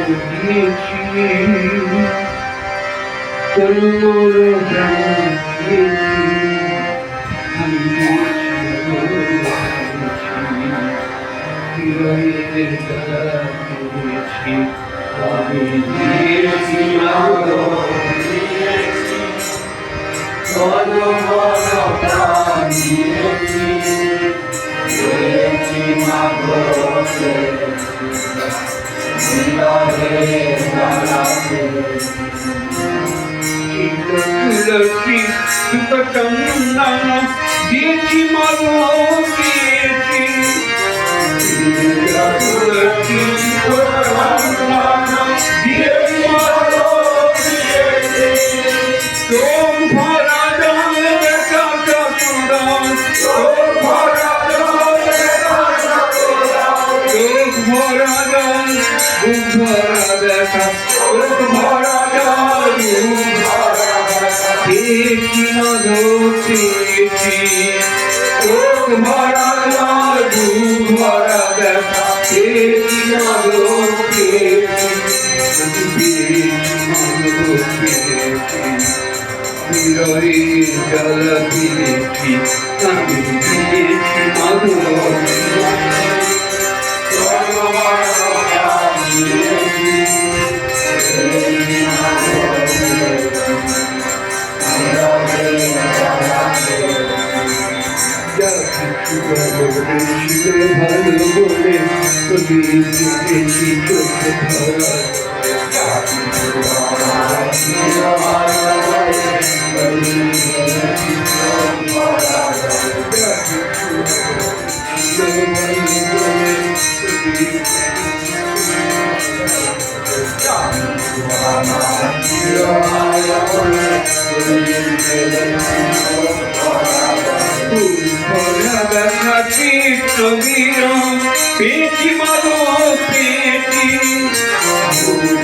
দিয়েছি তোর মোর প্রাণ দিয়েছি আমি হৃদয়ের জ্বালা দিয়েছি আমি দিয়েছি তোর মোর প্রাণ দিয়েছি দিয়েছি মাগো তুলসী সুতচন্দন দিয়েছি মাগো দিয়েছি তুলসী সুতচন্দন দিয়েছি মাগো দিয়েছি তোম ভরা জল দেখা চন্দন তোম ভরা জল দেখা চন্দন তোম ভরা জল ভরা দেখা তোম ভরা জল পেয়েছি মাগো পেয়েছি চোখ ভরা জল বুক ভরা ব্যথা পেয়েছি মাগো পেয়েছি আমি পেয়েছি মাগো পেয়েছি হৃদয়ের জ্বালা পেয়েছি আমি পেয়েছি মাগো ভালো বলে তোকে দেখেছি চোখ ভরা পেয়েছি মাগো পেয়েছি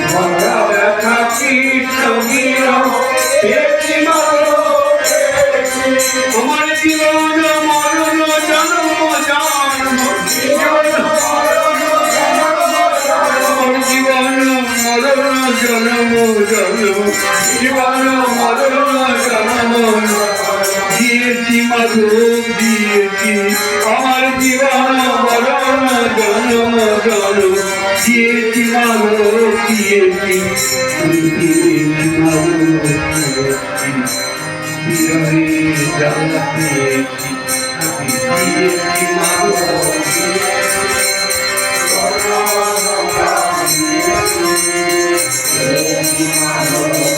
ভরা ব্যথা কৃষ্ণ পেয়েছি মাগো পেয়েছি আমার জীবন মরণ জন্ম জন্ম জীবন মরণ জন্ম জন্ম জীবন মরণ জন্ম দিয়েছি মাগো দিয়েছি আমার জীবন মরণ জন্ম জন্ম দিয়েছি মাগো দিয়েছি দিয়েছি মাগো দিয়েছি বিরহে জ্বালা পেয়েছি আমি দিয়েছি মাগো দিয়েছি